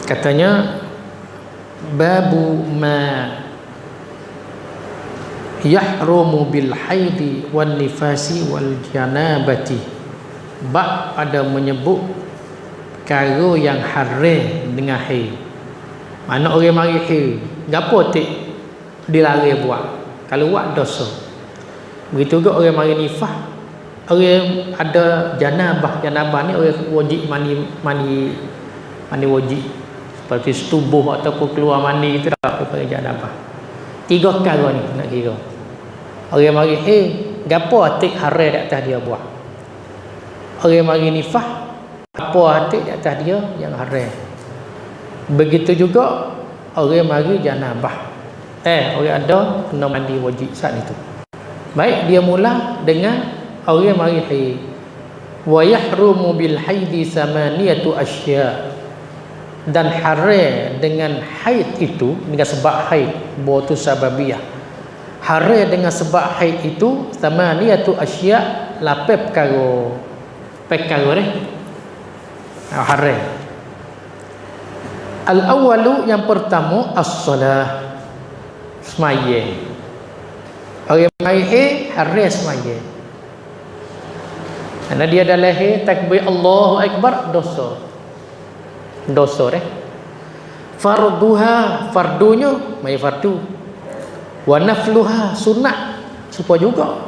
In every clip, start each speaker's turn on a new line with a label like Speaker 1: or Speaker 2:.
Speaker 1: Katanya babu ma yahrumu bil haidi wan nifasi wal janabati. Bab ada menyebut perkara yang haram dengan haid. Mana orang mari haid, gapo tik dilarang buat? Kalau buat dosa. Begitu juga orang mari nifas, orang ada janabah. Janabah ni orang wajib mandi wajib. Seperti setubuh ataupun keluar mandi itu dah panggil janabah. 3 perkara ni nak kira. Orang mari gapo atik haram di atas dia buat. Orang mari nifas, apa atik di atas dia yang haram. Begitu juga orang mari janabah. Orang ada kena mandi wajib saat itu. Baik, dia mula dengan orang mari haid. Wa yahrumu bil haidi samaniyatu asya. Dan haram dengan haid itu, dengan sebab haid, buatu sababiyah. Haram dengan sebab haid itu samaniyatu asya, 8 perkara ni haram. Al-awwalu, yang pertama, as-salah, semaya. Orang mari haram semaya. Karena dia dah lahir takbir Allahu Akbar, dosa farduha, fardunya mai fardu, wa nafluha, sunat supaya juga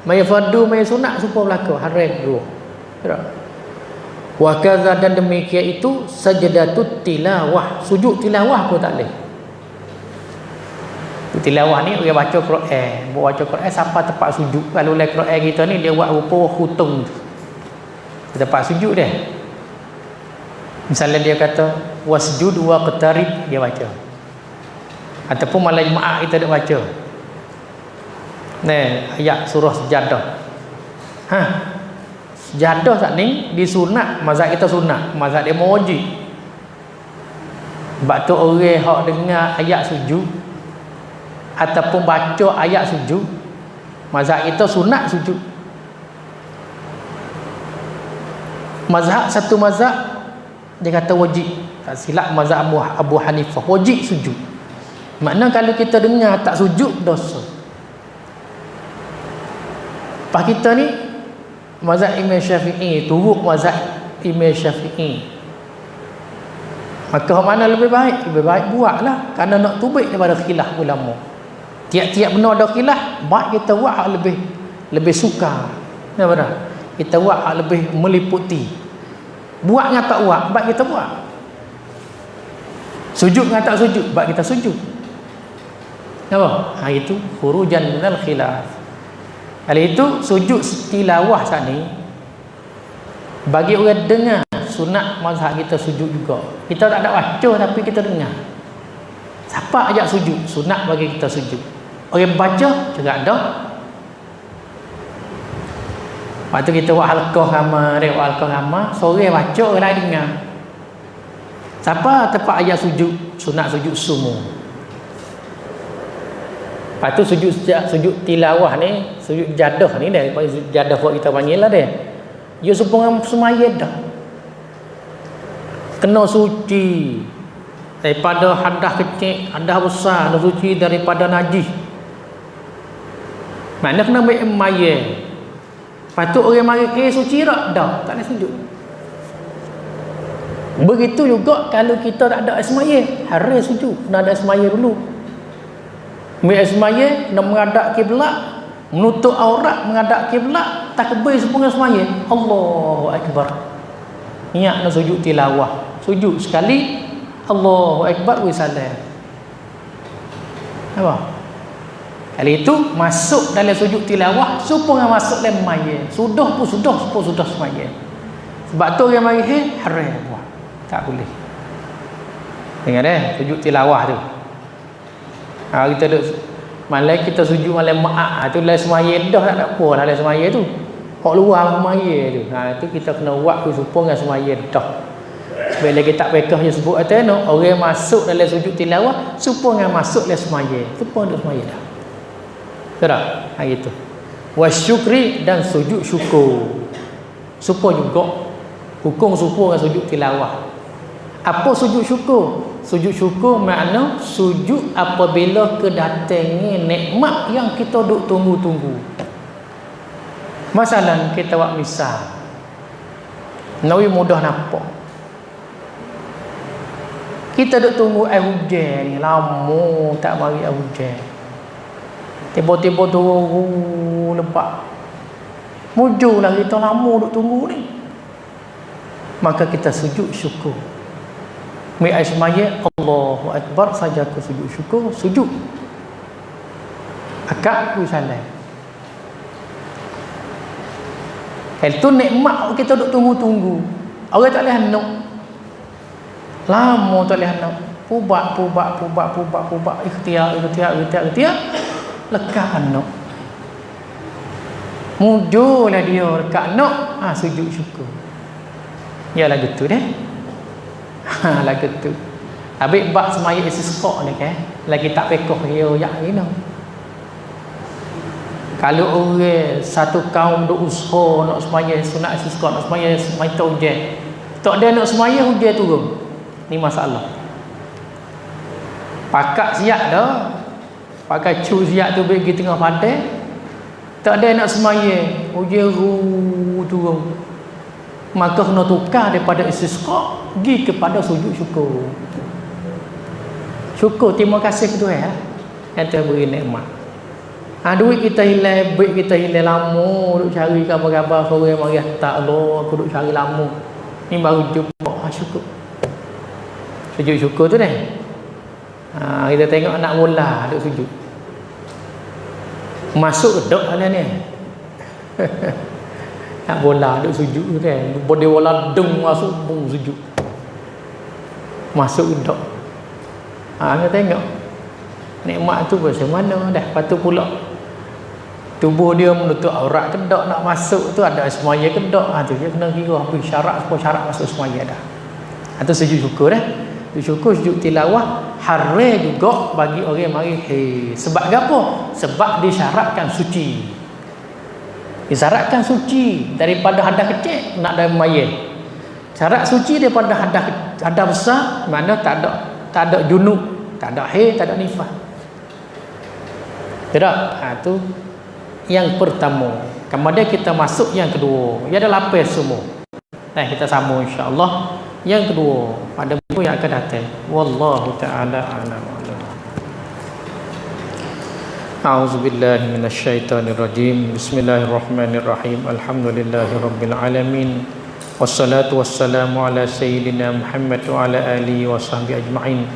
Speaker 1: mai fardu mai sunat supaya berlaku haram dua. Wa kadza, dan demikian itu sajdatut tilawah, sujud tilawah pun tak boleh. Tilawah ni dia baca Quran, siapa tempat sujud. Kalau le Quran kita ni dia buat rupa hutung tempat sujud dia. Misalnya dia kata wasjud wa qtarib, dia baca. Ataupun malam Jumaat kita dak baca. Ayat surah Sejadah. Sejadah saat ni disunat, mazhab kita sunat, mazhab dia wajib. Sebab tu orang hak dengar ayat sujud ataupun baca ayat sujud, mazhab kita sunat sujud. Satu mazhab dia kata wajib. Tak silap mazhab Abu Hanifah, wajib sujud. Makna kalau kita dengar tak sujud, dosa. Pak kita ni mazhab Imam Syafi'i, turut mazhab Imam Syafi'i. Maka mana lebih baik? Lebih baik buatlah, kerana nak tubik daripada khilaf ulama. Tiap-tiap benda ada khilaf, baik kita buat hak lebih suka. Nampak? Kita buat hak lebih meliputi. Buat dengan tak buat, baik kita buat. Sujud dengan tak sujud, baik kita sujud. Nampak? Itu khurujan minal khilaf. Kali itu sujud tilawah saat ni, bagi orang dengar sunat mazhab kita sujud juga. Kita tak ada baca tapi kita dengar. Siapa ajak sujud? Sunat bagi kita sujud. Orang baca juga ada. Lepas tu kita buat halqah ramah, sore baca, orang lain dengar. Siapa tempat ayat sujud? Sunat sujud semua. Lepas tu sujud tilawah ni, sujud jadah ni dah, jadah buat kita panggil lah dia. Dia supaya semaya dah. Kena suci daripada hadas kecil, hadas besar, kena suci daripada najis. Mana kena baik maya. Patut orang mari suci dah, tak ada sujud. Begitu juga kalau kita tak ada semaya, harus sujud, kena ada semaya dulu. Ambil semaya, nak menghadap kiblat, menutup aurat, menghadap kiblat, takbir sepuluh semaya, Allahu Akbar. Niat nak sujud tilawah, sujud sekali, Allahu Akbar wa salam. Apa? Kali itu masuk dalam sujud tilawah, supaya masuk dalam semaya. Sudah semaya. Sebab tu orang mari haram buat. Tak boleh. Dengar sujud tilawah tu. Kita duk malam kita sujud malam Maat tu dalam semaya dah tak ada apa dalam semaya tu. Hak luar semaya tu. Itu kita kena buat supaya semaya dah. Bila kita tak pekah je sebut atas no, orang masuk dalam sujud tilawah supaya masuk dalam semaya. Supaya duk semaya dah. Tak? Itu. Wasyukri, dan sujud syukur. Supaya juga hukum supaya dengan sujud tilawah. Apa sujud syukur? Sujud syukur makna sujud apabila kedatangnya nikmat yang kita duk tunggu-tunggu. Masalah kita buat misal, Nawi mudah nampak. Kita duk tunggu air hujan ni lama tak mari air hujan. Tiba-tiba turun lebat. Mujurlah kita lama duk tunggu ni. Maka kita sujud syukur. Mai semaya Allahu Akbar saja ke sujud syukur, sujud. Akak ku salam. Itu nikmat kita duk tunggu-tunggu. Orang tak boleh nak. Lama tak boleh nak. Pubak. Ikhtiar. Lekat anak. Mujurlah dia lekat anak. Sujud syukur. Ya lah gitu deh. Lah gitu. Habis bab semaya istisqa ni kan. Lagi tak pekoh dia yak ni. Kalau orang satu kaum duk usaha nak semaya sunat istisqa, nak semaya semaya hujan. Tak ada nak semaya hujan turun. Ni masalah. Pakak siap dah. Pakai cu siap tu pergi tengah padang. Tak ada nak semaya, hujan turun. Maka kena tukar daripada istisqa pergi kepada sujud syukur. Syukur terima kasih kedua yang telah beri nikmat. Duit kita hilang, baik kita hilang lama duk cari khabar-khabar orang mari tak Allah aku duk cari lama. Ni baru jumpa syukur. Sujud syukur tu dah. Kita tengok anak mula duk sujud. Masuk dok hal ni. Nak bola duk sujud tu kan. Bodi bola deng masuk bung sujud. Masuk dok. Kita tengok nikmat tu macam mana dah. Lepas tu pula tubuh dia menutup aurat kedok nak masuk tu ada semaya kedok. Tu dia kena kira habis syarat semua syarat masuk semaya dah. Itu sujud syukur dah. Sujud syukur, sujud tilawah haram juga bagi orang mari sebab apa? Sebab disyaratkan suci. Disyaratkan suci daripada hadas kecil nak ada mayat. Syarat suci daripada hadas besar mana tak ada junub, tak ada haid, tak ada nifas. Tidak? Tu yang pertama. Kemudian kita masuk yang kedua. Ia ada lapis semua. Kita sambung insya-Allah yang kedua pada minggu yang akan datang. Wallahu taala a'lam. A'udzubillahi minasyaitonirrajim. Bismillahirrahmanirrahim. Alhamdulillahirabbil alamin. Wassalatu wassalamu ala sayyidina Muhammad wa ala alihi wa sahbihi ajma'in.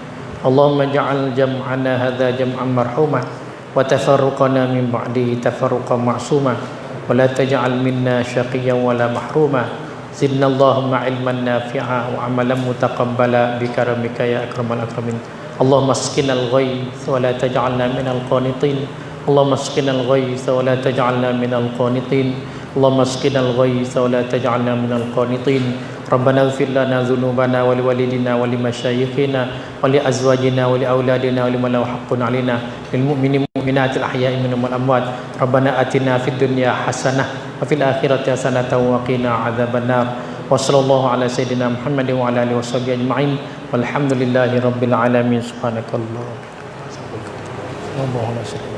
Speaker 1: Allahumma ja'al jam'ana hadza jam'an marhumah wa tafarruqana min ba'dihi tafarruqan ma'sumah wa la taj'al minna syaqiyyan wa la mahrumah. Zidna Allahumma ilman nafi'a wa amalan mutaqabbala bi karamika ya akramal akramin. Allahumma asqinal ghaith wa la taj'alna minal qanitin. Allahumma asqinal ghaith wa la taj'alna minal qanitin. Allahumma asqinal ghaith wa la taj'alna minal qanitin. Rabbana ighfir lana dhunubana wa liwalidina wa limasyayikhina wa li azwajina wa li auladina wa liman lahu haqqun 'alaina lil mu'minina mu'minatil ahya'i minhum wal amwat. Rabbana atina fid dunya hasanah wa fil akhirati hasanah wa qina adzabannar. Wa sallallahu ala sayyidina Muhammadin wa ala alihi washabihi ajma'in. Walhamdulillahi rabbil alamin. Subhanakallah. Allahumma salli